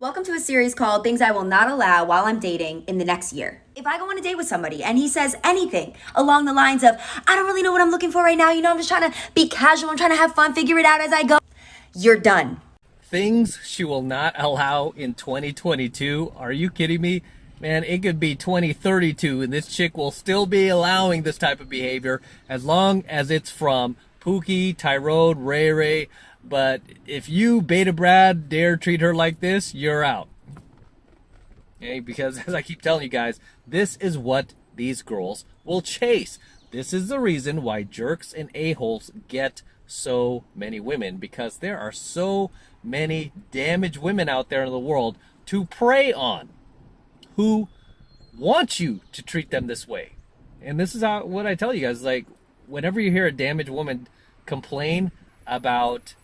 Welcome to a series called Things I Will Not Allow While I'm Dating in the Next Year. If I go on a date with somebody and he says anything along the lines of, I don't really know what I'm looking for right now, I'm just trying to be casual, I'm trying to have fun, figure it out as I go, you're done. Things she will not allow in 2022. Are you kidding me? Man, it could be 2032 and this chick will still be allowing this type of behavior as long as it's from Pookie, Tyrone, Ray Ray. But if you, Beta Brad, dare treat her like this, you're out. Okay? Because as I keep telling you guys, this is what these girls will chase. This is the reason why jerks and a-holes get so many women, because there are so many damaged women out there in the world to prey on who want you to treat them this way. And this is what I tell you guys, like, whenever you hear a damaged woman complain about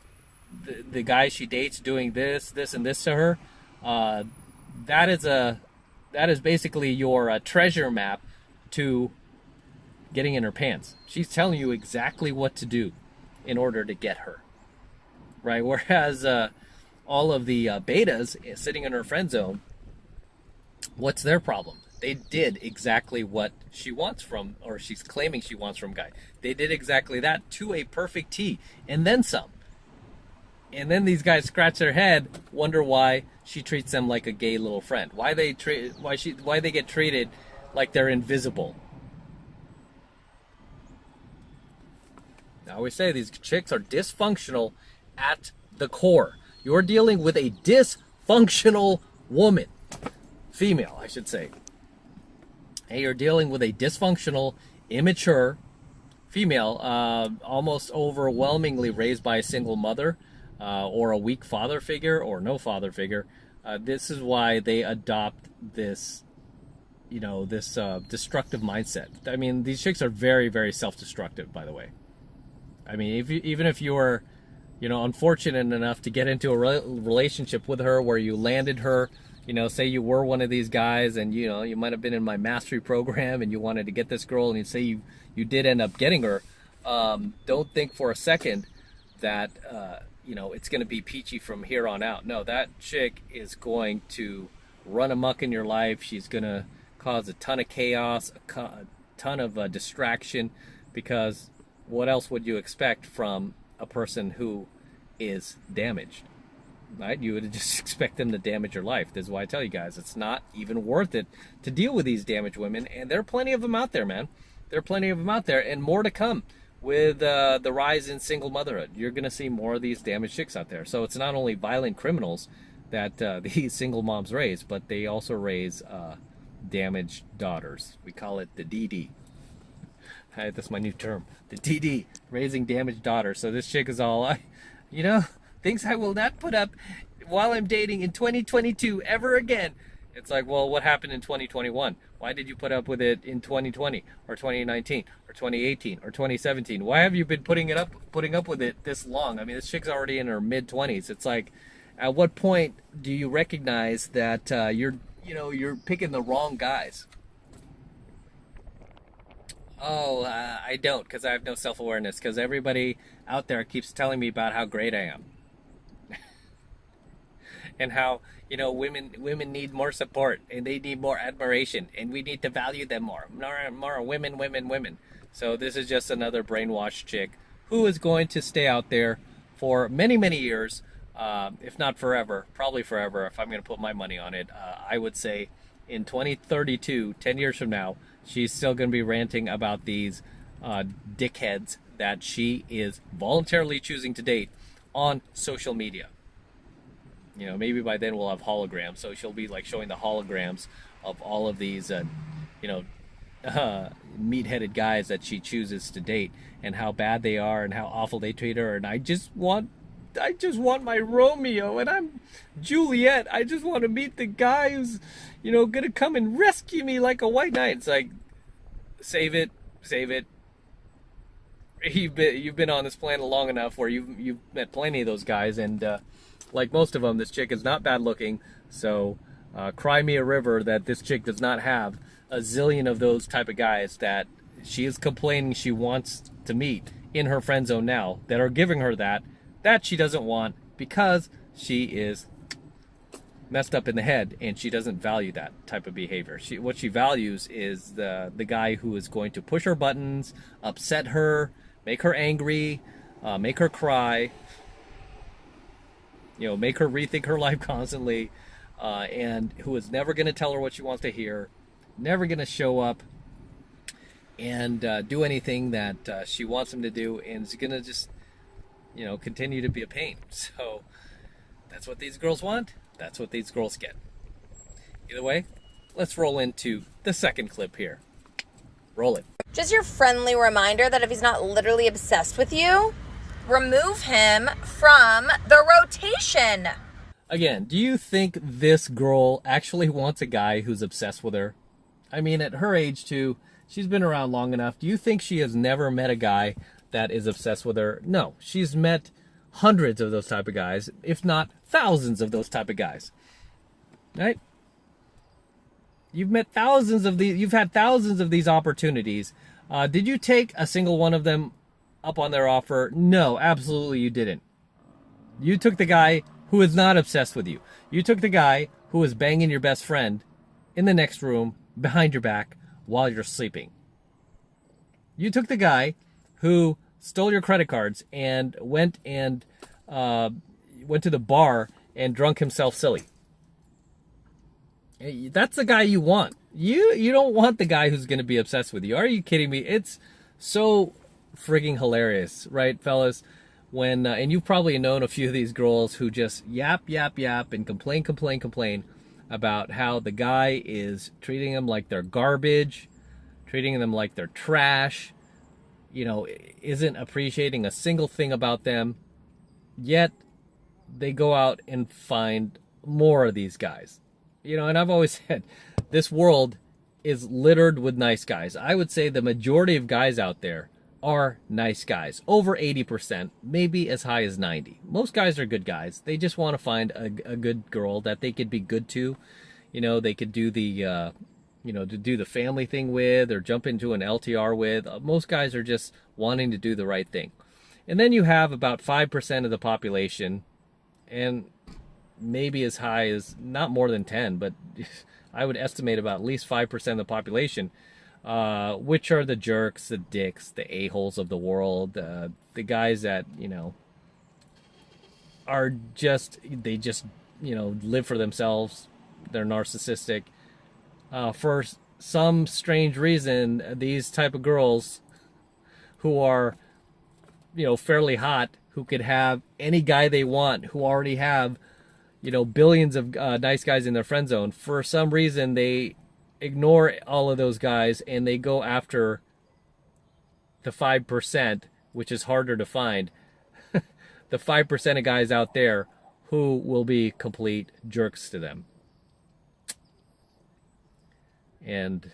the guy she dates doing this and this to her, that is basically your treasure map to getting in her pants. She's telling you exactly what to do in order to get her, right? Whereas all of the betas sitting in her friend zone, what's their problem? They did exactly what she wants from, or she's claiming she wants from guy. They did exactly that to a perfect T, and then some. And then these guys scratch their head, wonder why she treats them like a gay little friend. Why they get treated like they're invisible. I always say these chicks are dysfunctional at the core. You're dealing with a dysfunctional woman. Female, I should say. And you're dealing with a dysfunctional, immature female, almost overwhelmingly raised by a single mother, or a weak father figure, or no father figure. This is why they adopt this, destructive mindset. I mean, these chicks are very, very self-destructive, by the way. I mean, even if you were, unfortunate enough to get into a relationship with her where you landed her, say you were one of these guys and, you might have been in my mastery program and you wanted to get this girl and you say you did end up getting her, don't think for a second that, it's going to be peachy from here on out. No, that chick is going to run amok in your life. She's going to cause a ton of chaos, a ton of distraction, because what else would you expect from a person who is damaged, right? You would just expect them to damage your life. This is why I tell you guys, it's not even worth it to deal with these damaged women. And there are plenty of them out there, man. There are plenty of them out there, and more to come with the rise in single motherhood. You're going to see more of these damaged chicks out there. So it's not only violent criminals that these single moms raise, but they also raise damaged daughters. We call it the DD. That's my new term, the DD, raising damaged daughters. So this chick is all, things I will not put up while I'm dating in 2022 ever again. It's like, well, what happened in 2021? Why did you put up with it in 2020 or 2019 or 2018 or 2017? Why have you been putting up with it this long? I mean, this chick's already in her mid-20s. It's like, at what point do you recognize that you're picking the wrong guys? Oh, I don't, because I have no self-awareness, because everybody out there keeps telling me about how great I am. And how, women need more support, and they need more admiration, and we need to value them more. More women. So this is just another brainwashed chick who is going to stay out there for many, many years, if not forever, probably forever, if I'm going to put my money on it. I would say in 2032, 10 years from now, she's still going to be ranting about these dickheads that she is voluntarily choosing to date on social media. Maybe by then we'll have holograms, so she'll be like showing the holograms of all of these, meat-headed guys that she chooses to date, and how bad they are, and how awful they treat her. And I just want my Romeo, and I'm Juliet. I just want to meet the guy who's, gonna come and rescue me like a white knight. It's like, save it. You've been on this planet long enough where you've met plenty of those guys, and like most of them, this chick is not bad looking. So cry me a river that this chick does not have a zillion of those type of guys that she is complaining she wants to meet in her friend zone now, that are giving her that she doesn't want, because she is messed up in the head, and she doesn't value that type of behavior. What she values is the guy who is going to push her buttons, upset her, make her angry, make her cry, make her rethink her life constantly, and who is never going to tell her what she wants to hear, never going to show up and do anything that she wants him to do, and is going to just, continue to be a pain. So that's what these girls want. That's what these girls get. Either way, let's roll into the second clip here. Roll it. Just your friendly reminder that if he's not literally obsessed with you, remove him from the rotation. Again, do you think this girl actually wants a guy who's obsessed with her? I mean, at her age too, she's been around long enough. Do you think she has never met a guy that is obsessed with her? No, she's met hundreds of those type of guys, if not thousands of those type of guys. Right? You've met thousands of these, you've had thousands of these opportunities. Did you take a single one of them up on their offer? No, absolutely you didn't. You took the guy who is not obsessed with you. You took the guy who is banging your best friend in the next room behind your back while you're sleeping. You took the guy who stole your credit cards and went to the bar and drunk himself silly. That's the guy you want. You don't want the guy who's going to be obsessed with you. Are you kidding me? It's so frigging hilarious, right, fellas? When and you've probably known a few of these girls who just yap and complain about how the guy is treating them like they're garbage, treating them like they're trash, isn't appreciating a single thing about them, yet they go out and find more of these guys. And I've always said, this world is littered with nice guys. I would say the majority of guys out there are nice guys. Over 80%, maybe as high as 90%. Most guys are good guys. They just want to find a good girl that they could be good to. They could do the, to do the family thing with, or jump into an LTR with. Most guys are just wanting to do the right thing. And then you have about 5% of the population, and maybe as high as, not more than 10, but I would estimate about at least 5% of the population, which are the jerks, the dicks, the a-holes of the world, the guys that, are just, they just, live for themselves. They're narcissistic. For some strange reason, these type of girls who are, fairly hot, who could have any guy they want, who already have, billions of nice guys in their friend zone, for some reason they ignore all of those guys and they go after the 5%, which is harder to find. The 5% of guys out there who will be complete jerks to them. And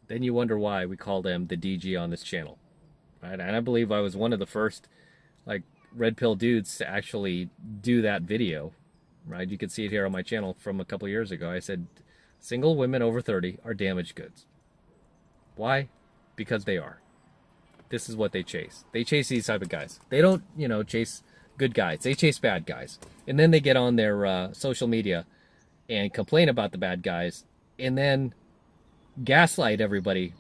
then you wonder why we call them the DG on this channel, right? And I believe I was one of the first, red pill dudes to actually do that video, right? You can see it here on my channel from a couple of years ago. I said, single women over 30 are damaged goods. Why? Because they are. This is what they chase. They chase these type of guys. They don't, chase good guys. They chase bad guys. And then they get on their social media and complain about the bad guys, and then gaslight everybody,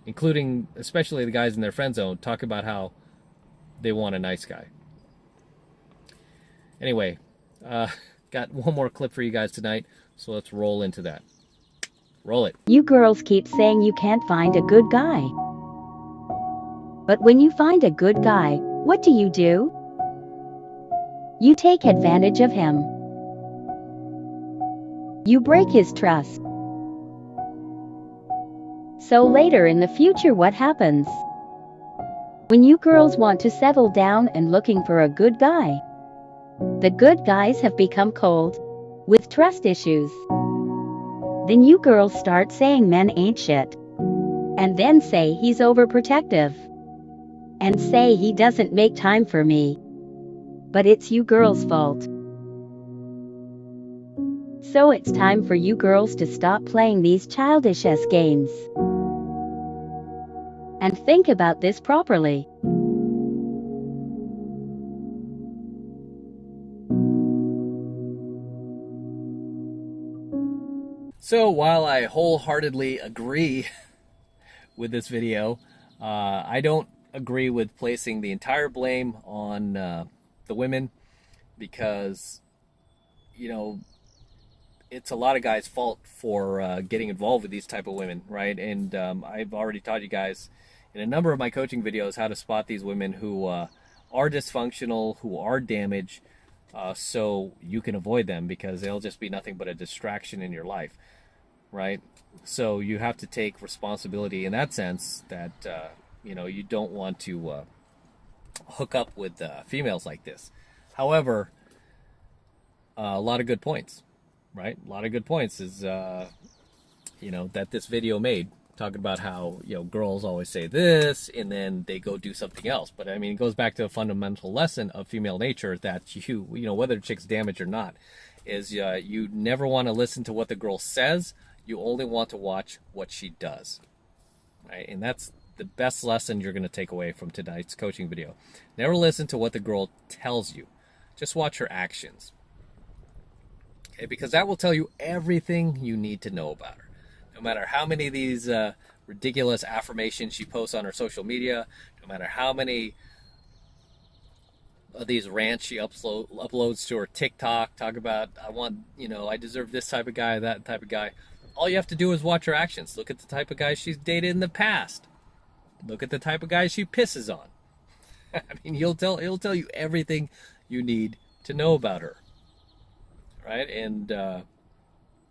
including especially the guys in their friend zone, talk about how they want a nice guy. Anyway, got one more clip for you guys tonight, so let's roll into that. Roll it. You girls keep saying you can't find a good guy. But when you find a good guy, what do? You take advantage of him. You break his trust. So later in the future, what happens? When you girls want to settle down and looking for a good guy, the good guys have become cold, with trust issues. Then you girls start saying men ain't shit. And then say he's overprotective. And say he doesn't make time for me. But it's you girls' fault. So it's time for you girls to stop playing these childish-ass games. And think about this properly. So while I wholeheartedly agree with this video, I don't agree with placing the entire blame on the women, because, you know, it's a lot of guys' fault for getting involved with these type of women, right? And I've already taught you guys in a number of my coaching videos how to spot these women who are dysfunctional, who are damaged, so you can avoid them, because they'll just be nothing but a distraction in your life, right? So you have to take responsibility in that sense, that you know, you don't want to hook up with females like this. However, a lot of good points, right? A lot of good points is, you know, that this video made, talking about how, you know, girls always say this and then they go do something else. But I mean, it goes back to a fundamental lesson of female nature, that you know, whether the chick's damaged or not, is you never want to listen to what the girl says. You only want to watch what she does, right? And that's the best lesson you're going to take away from tonight's coaching video. Never listen to what the girl tells you. Just watch her actions. Okay, because that will tell you everything you need to know about her. No matter how many of these ridiculous affirmations she posts on her social media, no matter how many of these rants she uploads to her TikTok, talk about, I want, you know, I deserve this type of guy, that type of guy. All you have to do is watch her actions. Look at the type of guys she's dated in the past. Look at the type of guys she pisses on. I mean, it'll tell you everything you need to know about her, right? And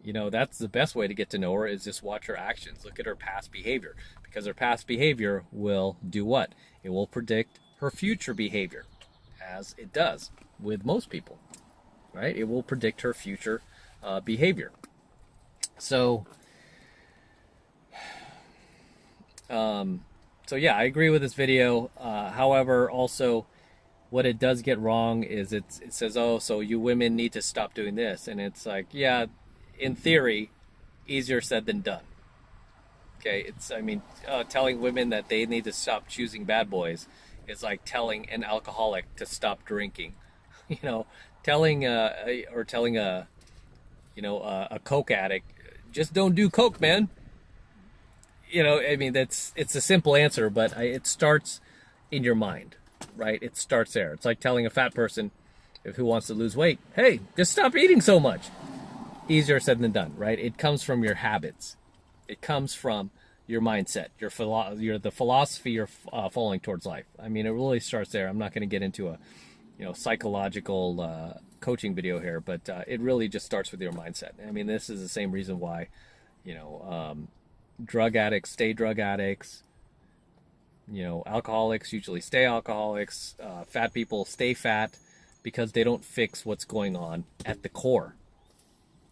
you know, that's the best way to get to know her, is just watch her actions. Look at her past behavior, because her past behavior will do what? It will predict her future behavior, as it does with most people, right? It will predict her future behavior. So yeah, I agree with this video. However, also, what it does get wrong is it says, oh, so you women need to stop doing this. And it's like, yeah, in theory, easier said than done. Okay, it's, I mean, telling women that they need to stop choosing bad boys is like telling an alcoholic to stop drinking. You know, telling a coke addict, just don't do coke, man. You know, I mean, it's a simple answer, but it starts in your mind, right? It starts there. It's like telling a fat person who wants to lose weight, hey, just stop eating so much. Easier said than done, right? It comes from your habits. It comes from your mindset, the philosophy you're following towards life. I mean, it really starts there. I'm not going to get into a, you know, psychological coaching video here, but it really just starts with your mindset. I mean, this is the same reason why, you know, drug addicts stay drug addicts. You know, alcoholics usually stay alcoholics. Fat people stay fat, because they don't fix what's going on at the core.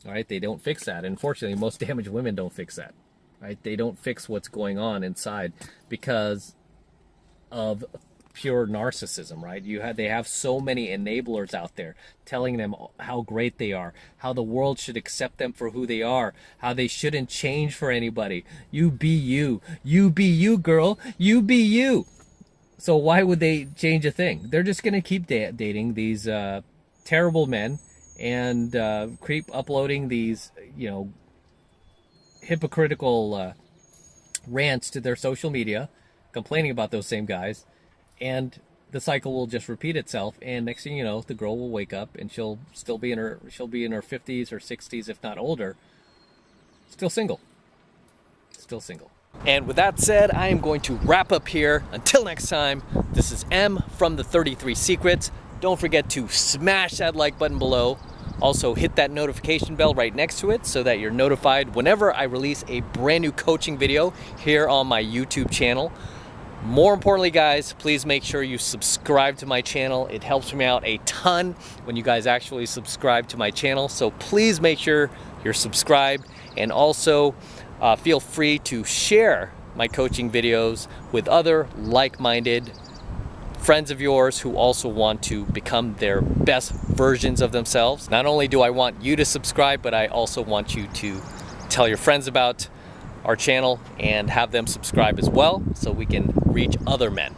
All right, they don't fix that. Unfortunately, most damaged women don't fix that. Right? They don't fix what's going on inside because of pure narcissism, right? They have so many enablers out there telling them how great they are, how the world should accept them for who they are, how they shouldn't change for anybody. You be you. You be you, girl. You be you. So why would they change a thing? They're just going to keep dating these terrible men and keep uploading these, you know, hypocritical rants to their social media, complaining about those same guys, and the cycle will just repeat itself. And next thing you know, the girl will wake up and she'll be in her 50s or 60s, if not older, still single. And with that said, I am going to wrap up here. Until next time, this is M from the 33 Secrets. Don't forget to smash that like button below. Also, hit that notification bell right next to it so that you're notified whenever I release a brand new coaching video here on my YouTube channel. More importantly, guys, please make sure you subscribe to my channel. It helps me out a ton when you guys actually subscribe to my channel. So please make sure you're subscribed, and also feel free to share my coaching videos with other like-minded friends of yours who also want to become their best versions of themselves. Not only do I want you to subscribe, but I also want you to tell your friends about our channel and have them subscribe as well, so we can reach other men.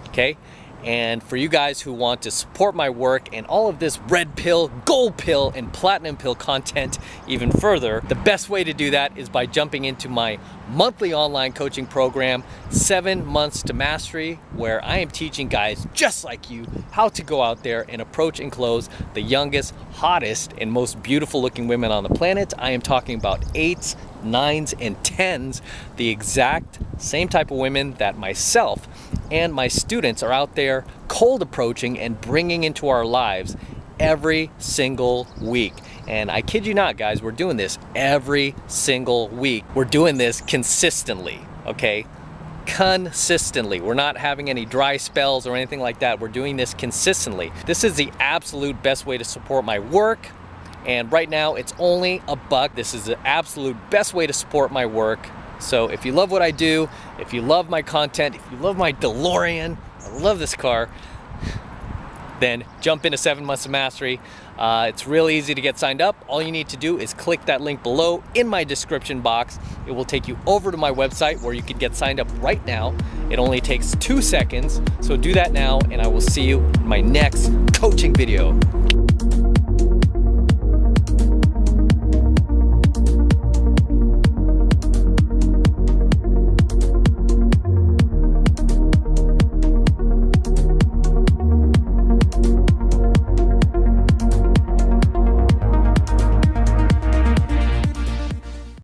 Okay? And for you guys who want to support my work and all of this red pill, gold pill, and platinum pill content even further, the best way to do that is by jumping into my monthly online coaching program, 7 Months to Mastery, where I am teaching guys just like you how to go out there and approach and close the youngest, hottest, and most beautiful looking women on the planet. I am talking about 8s, 9s, and 10s, the exact same type of women that myself and my students are out there cold approaching and bringing into our lives every single week. And I kid you not, guys, we're doing this every single week. We're doing this consistently, okay? Consistently. We're not having any dry spells or anything like that. We're doing this consistently. This is the absolute best way to support my work. And right now it's only $1. This is the absolute best way to support my work. So if you love what I do, if you love my content, if you love my DeLorean, I love this car, then jump into 7 Months of Mastery. It's real easy to get signed up. All you need to do is click that link below in my description box. It will take you over to my website where you can get signed up right now. It only takes 2 seconds. So do that now, and I will see you in my next coaching video.